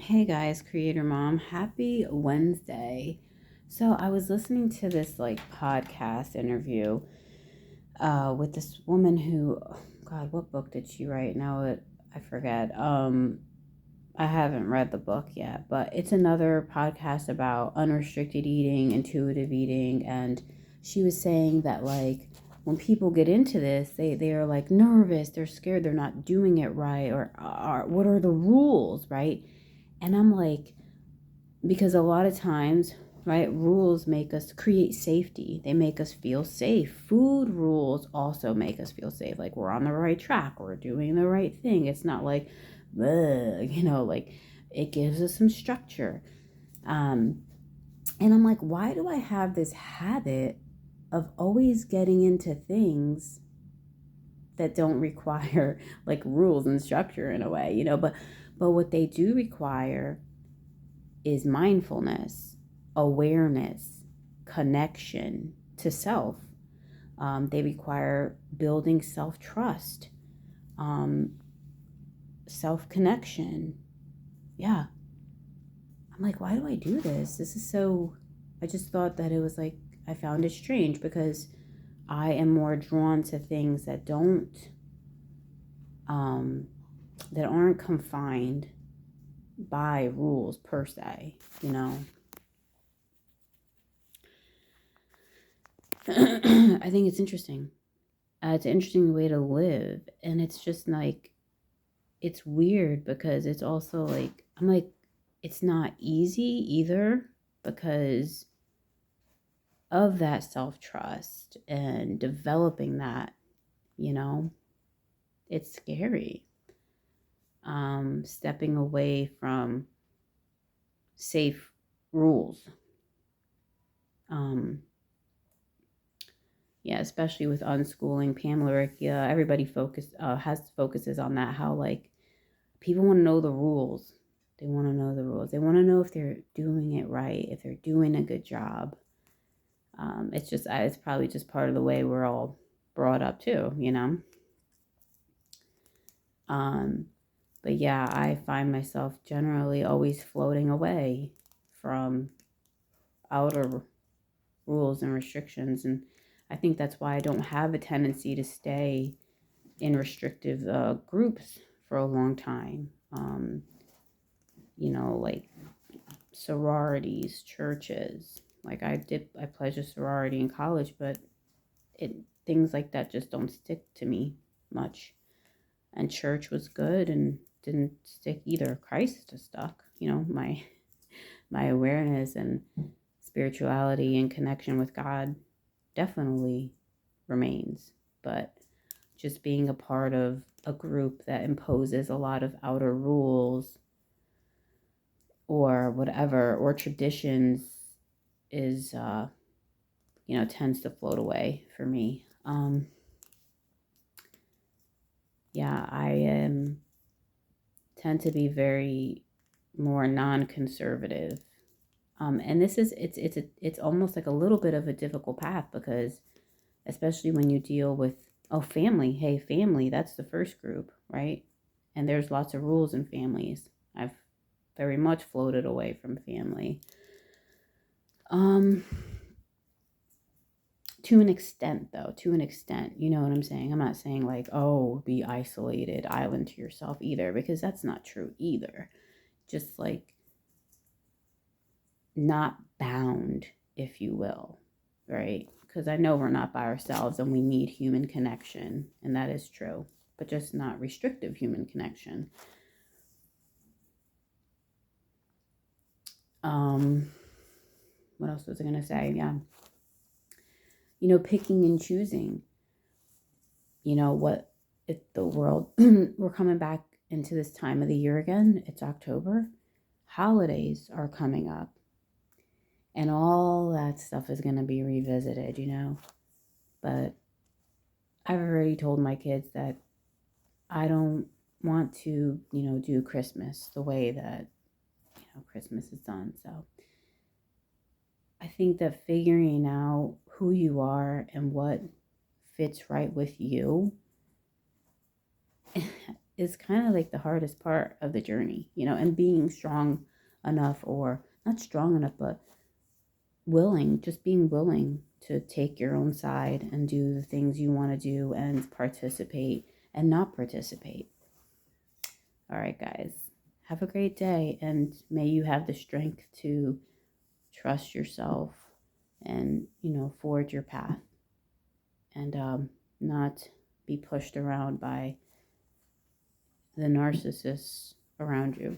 Hey guys, Creator Mom, happy Wednesday. So I was listening to this podcast interview with this woman who, oh, God, what book did she write? I forget. I haven't read the book yet, but it's another podcast about unrestricted eating, intuitive eating, and she was saying that when people get into this, they are nervous, they're scared, they're not doing it right, or are what are the rules, right? And I'm like, because a lot of times, right, rules make us create safety. They make us feel safe. Food rules also make us feel safe, like we're on the right track, we're doing the right thing. It's not like, ugh, it gives us some structure. um and I'm like, why do I have this habit of always getting into things that don't require like rules and structure in a way, but what they do require is mindfulness, awareness, connection to self. They require building self trust, um, self connection. Yeah. I'm like, why do I do this? This is so. I just thought that it was like, I found it strange because I am more drawn to things um, that aren't confined by rules per se, you know. I think it's interesting. It's an interesting way to live. And it's just like, it's weird because it's also like, I'm like, it's not easy either because of that self trust and developing that, you know, it's scary. Stepping away from safe rules. Um, yeah, especially with unschooling, Pamela Rickia, everybody focuses on that, how like people want to know the rules. They want to know the rules. They want to know if they're doing it right, if they're doing a good job. It's probably just part of the way we're all brought up too, you know. Um, but yeah, I find myself generally always floating away from outer rules and restrictions, and I think that's why I don't have a tendency to stay in restrictive groups for a long time. Like sororities, churches. Like I pledged a sorority in college, but it things like that just don't stick to me much. And church was good and didn't stick either. Christ is stuck. My awareness and spirituality and connection with God definitely remains. But just being a part of a group that imposes a lot of outer rules or whatever, or traditions, is tends to float away for me. Yeah, I tend to be very more non-conservative. And this is it's almost like a little bit of a difficult path because especially when you deal with, oh, family. Hey, family, that's the first group, right? And there's lots of rules in families. I've very much floated away from family. Um to an extent, though, to an extent, you know what I'm saying? I'm not saying like, oh, be isolated island to yourself either, because that's not true either. Just like not bound, if you will, right? Because I know we're not by ourselves and we need human connection, and that is true, but just not restrictive human connection. What else was I going to say? Yeah. Picking and choosing, what if the world, we're coming back into this time of the year again. It's October. Holidays are coming up. And all that stuff is going to be revisited, But I've already told my kids that I don't want to, do Christmas the way that, Christmas is done. So I think that figuring out who you are and what fits right with you is kind of like the hardest part of the journey, and being strong enough, or not strong enough, but just being willing to take your own side and do the things you want to do and participate and not participate. All right, guys, have a great day, and may you have the strength to trust yourself and, forge your path, and not be pushed around by the narcissists around you.